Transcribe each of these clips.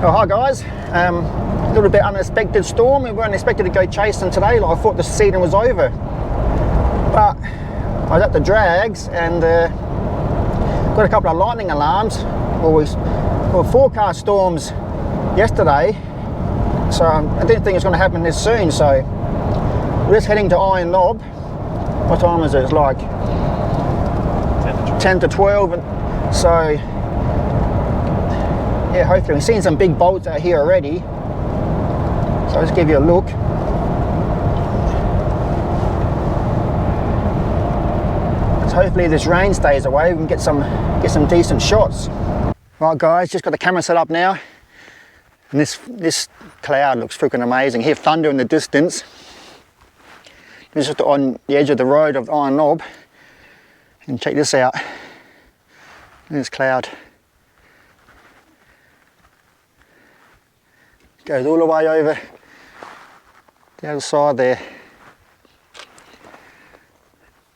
Oh, hi guys. A little bit unexpected storm. We weren't expected to go chasing today. Like I thought the season was over. But I was at the drags and got a couple of lightning alarms. Well, forecast storms yesterday. So I didn't think it was going to happen this soon. So we're just heading to Iron Knob. What time is it? It's like 10 to 12. And so yeah, hopefully we've seen some big bolts out here already. So I'll just give you a look. So hopefully this rain stays away, we can get some decent shots. Right guys, just got the camera set up now. And this cloud looks freaking amazing. Hear thunder in the distance. This is on the edge of the road of Iron Knob. And check this out. This cloud. Goes all the way over the other side there.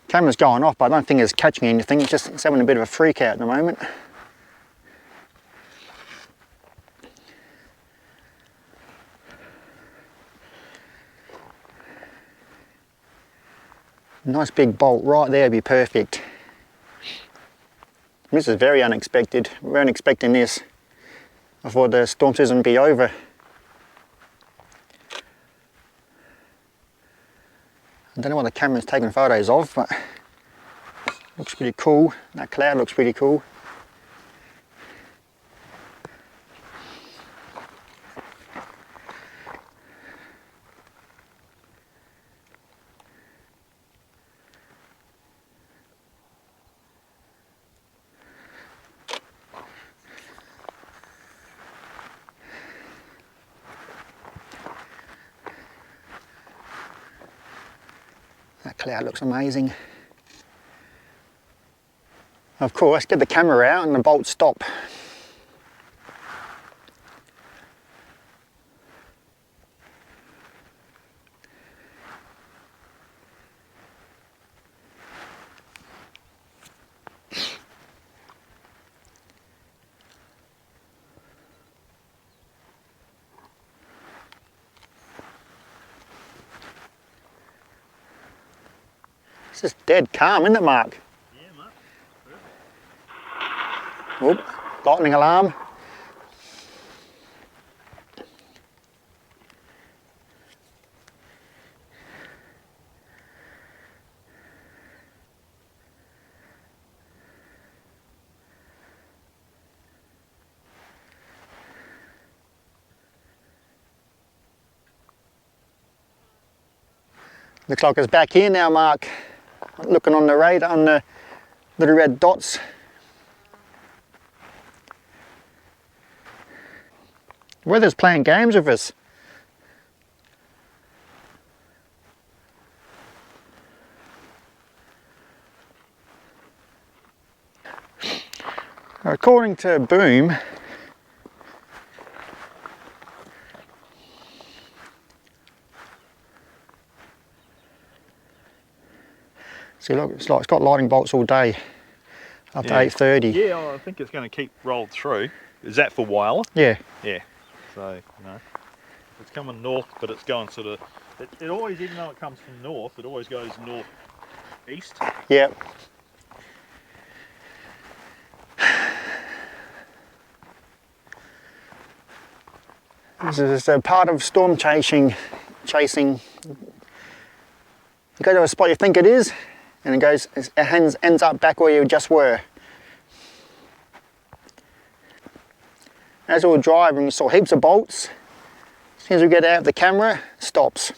Camera's going off, but I don't think it's catching anything. It's having a bit of a freak out at the moment. Nice big bolt right there would be perfect. This is very unexpected. We weren't expecting this. I thought the storm season would be over. I don't know what the camera's taking photos of, but it looks pretty cool. That cloud looks pretty cool. That cloud looks amazing. Of course, get the camera out and the bolts stop. It's just dead calm, isn't it, Mark? Yeah, mate. Perfect. Oop, lightning alarm. Looks like it's back here now, Mark. Looking on the radar, on the little red dots. Weather's playing games with us. According to Boom, see, look, it's got lightning bolts all day up to 8:30. Yeah, I think it's going to keep rolled through. Is that for Whyalla? Yeah. Yeah. So, it's coming north, but it's going sort of, it always, even though it comes from north, it always goes north-east. Yep. This is a part of storm chasing. You go to a spot you think it is, and it ends up back where you just were. As we were driving, we saw heaps of bolts. As soon as we get out of the camera, it stops.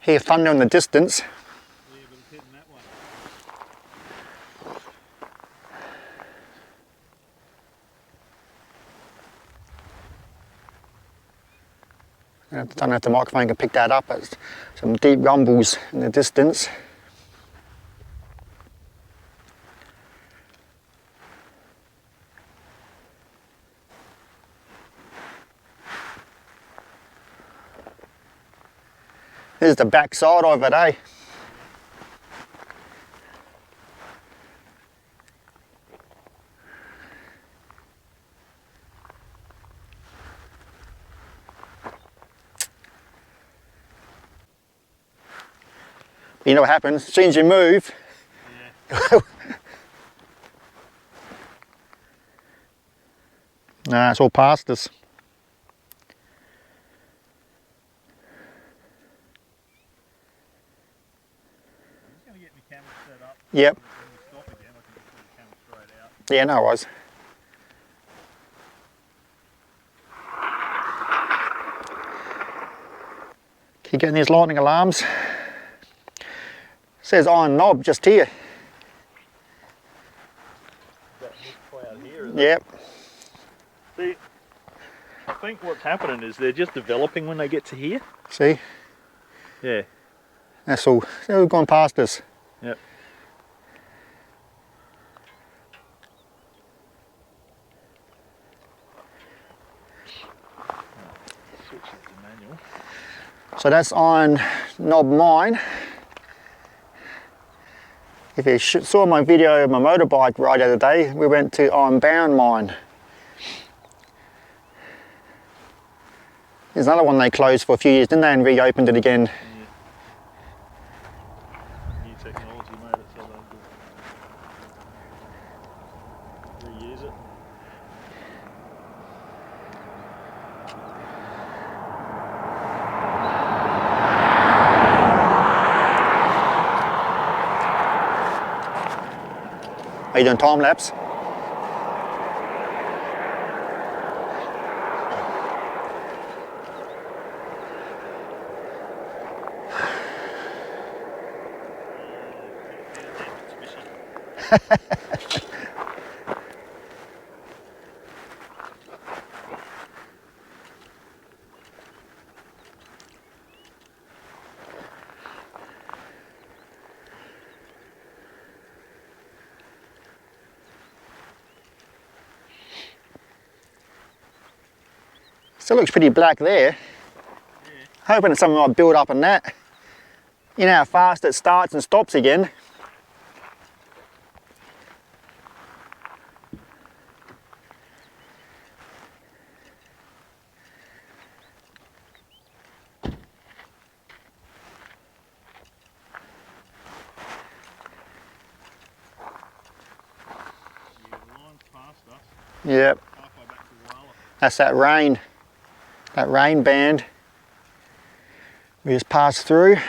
Hear thunder in the distance. Yeah, but it's heading that way. I don't know if the microphone can pick that up, but some deep rumbles in the distance. This is the back side of it, eh? You know what happens? As soon as you move, Yeah. nah, it's all past us. I'm just going to get my camera set up. Yep. When we stop again, I can just put the camera straight out. Yeah, no worries. Keep getting these lightning alarms. Says iron knob just here. That this cloud here, is it? Yep. See, I think what's happening is they're just developing when they get to here. See? Yeah. That's all. They've gone past us. Yep. Switch it to manual. So that's iron knob mine. If you saw my video of my motorbike ride the other day, we went to iron bound mine. There's another one they closed for a few years, didn't they, and reopened it again. Yeah. New technology made it so they could reuse it. Are you doing time lapse? Still looks pretty black there. Yeah. Hoping it's something might build up on that. You know how fast it starts and stops again. Yeah, the line's past us, Yep, halfway back to Whyalla. that's that rain band. We just passed through. And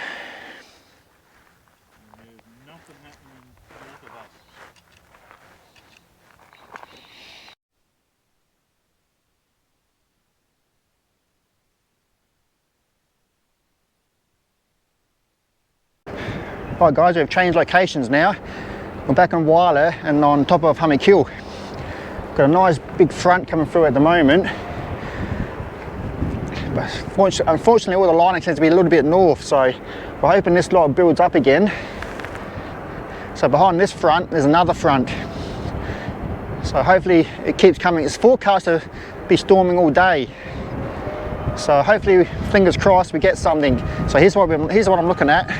there's nothing happening north of us. Right guys, we've changed locations now. We're back on Whyalla and on top of Hill. Got a nice big front coming through at the moment. But unfortunately all the lighting seems to be a little bit north, so we're hoping this lot builds up again. So behind this front there's another front. So hopefully it keeps coming. It's forecast to be storming all day. So hopefully, fingers crossed, we get something. So here's what I'm looking at.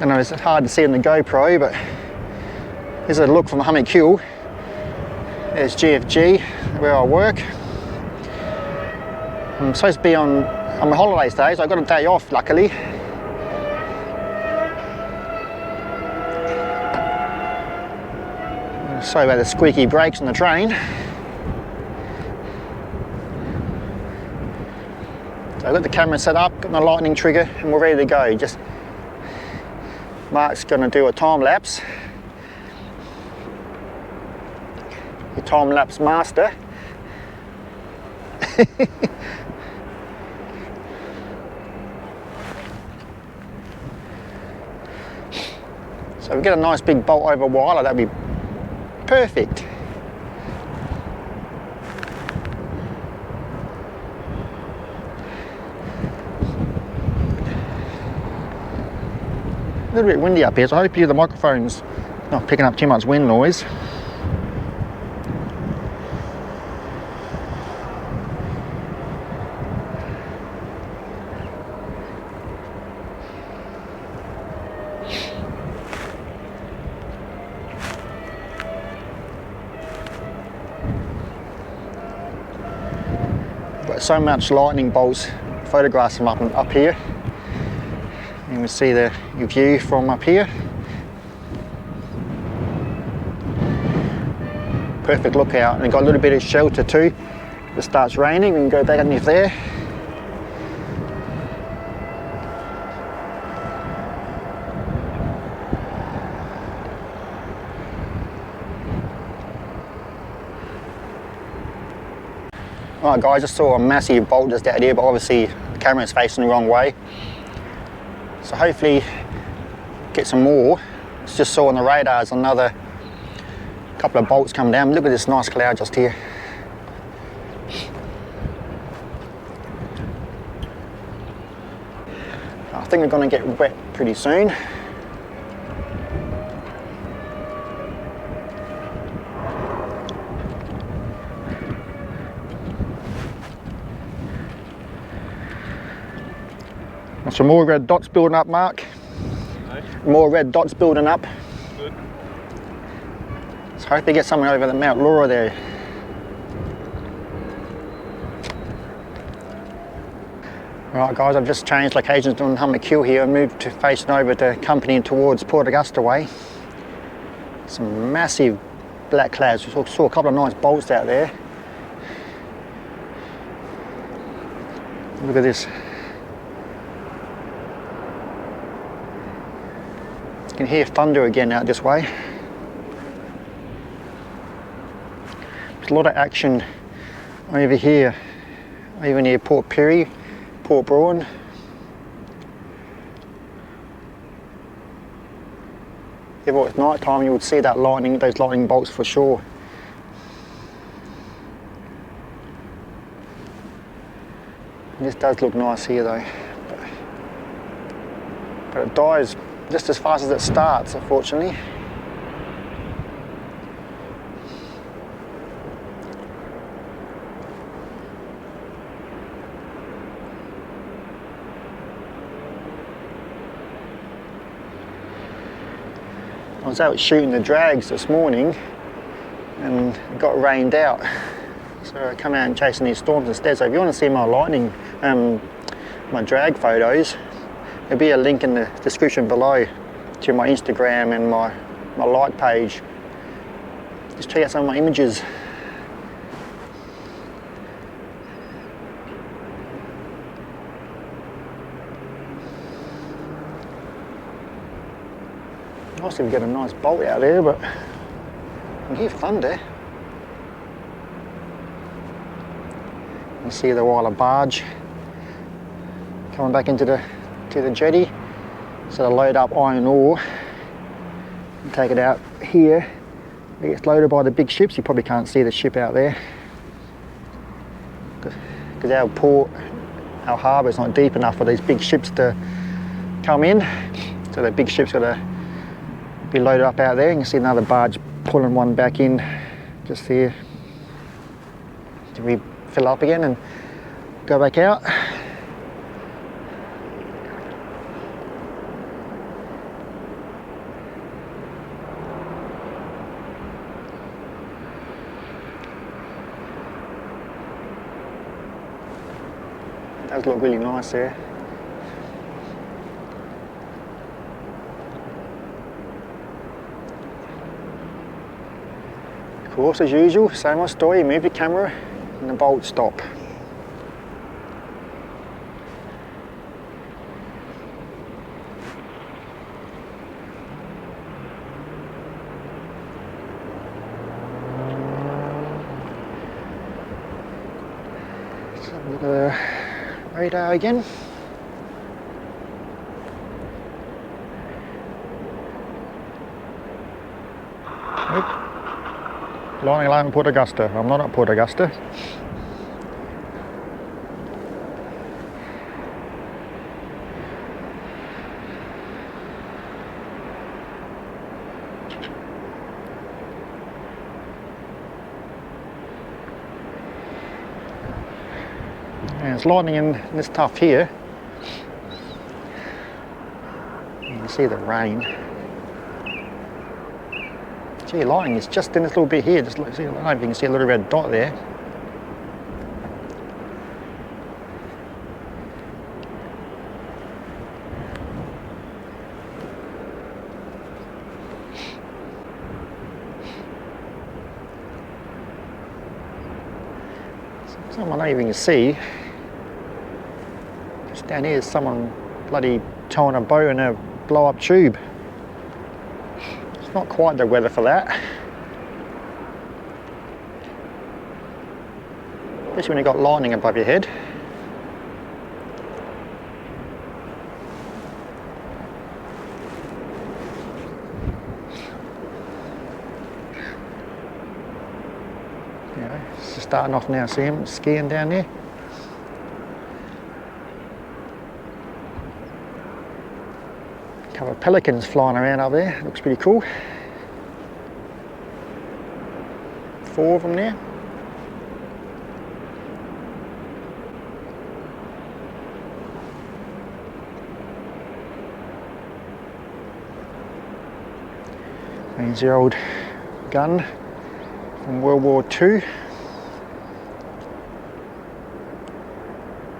I know it's hard to see in the GoPro, but here's a look from Hill. There's GFG, where I work. I'm supposed to be on my holidays today, so I got a day off, luckily. Sorry about the squeaky brakes on the train. So I've got the camera set up, got my lightning trigger, and we're ready to go. Just Mark's going to do a time lapse. The time lapse master. So if we get a nice big bolt over Whyalla, that'd be perfect. A little bit windy up here, so I hope the microphone's not picking up too much wind noise. But so much lightning bolts, photographs them up here. You can see the view from up here. Perfect lookout, and got a little bit of shelter too. If it starts raining, we can go back underneath there. Alright guys, I just saw a massive bolt just out here, but obviously the camera is facing the wrong way. So hopefully get some more. Just saw on the radars another couple of bolts come down. Look at this nice cloud just here. I think we're going to get wet pretty soon. Some more red dots building up, Mark. Okay. More red dots building up. Good. Let's hope they get something over the Mount Laura there. Alright guys, I've just changed locations on Hummerkill here and moved to facing over to Company and towards Port Augusta way. Some massive black clouds. We saw a couple of nice bolts out there. Look at this. You can hear thunder again out this way. There's a lot of action over here, over near Port Pirie, Port Braun. If it was night time, you would see that lightning, those lightning bolts for sure. This does look nice here though, but it dies just as fast as it starts, unfortunately. I was out shooting the drags this morning and it got rained out, so I come out and chasing these storms instead. So if you want to see my lightning, my drag photos, there'll be a link in the description below to my Instagram and my like page. Just check out some of my images. Nice if we get a nice bolt out there, but I can hear thunder. You see the Whyalla barge coming back into the jetty. So to load up iron ore and take it out here. It gets loaded by the big ships. You probably can't see the ship out there because our port, our harbour is not deep enough for these big ships to come in. So the big ships got to be loaded up out there. You can see another barge pulling one back in just here to refill up again and go back out. It does look really nice there. Of course, as usual, same old story, move the camera and the bolt stop. Let's have a look at the radar again. Lightning alarm at Port Augusta. I'm not at Port Augusta. And it's lightning in this tuff here. You can see the rain. Gee, lightning is just in this little bit here. Just look, see, I don't know if you can see a little red dot there. Someone I don't even see. Just down here is someone bloody towing a boat in a blow up tube. It's not quite the weather for that. Especially when you've got lightning above your head. Yeah, it's just starting off now, see him skiing down there. A couple of pelicans flying around up there, looks pretty cool. 4 of them there. There's the old gun from World War II.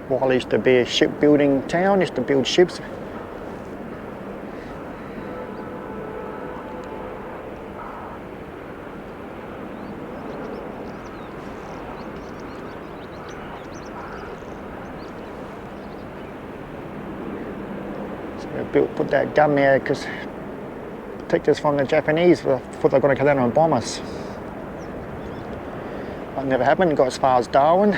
Whyalla used to be a shipbuilding town, used to build ships. So they put that gun there because protect us from the Japanese before they're going to come down and bomb us. That never happened, got as far as Darwin.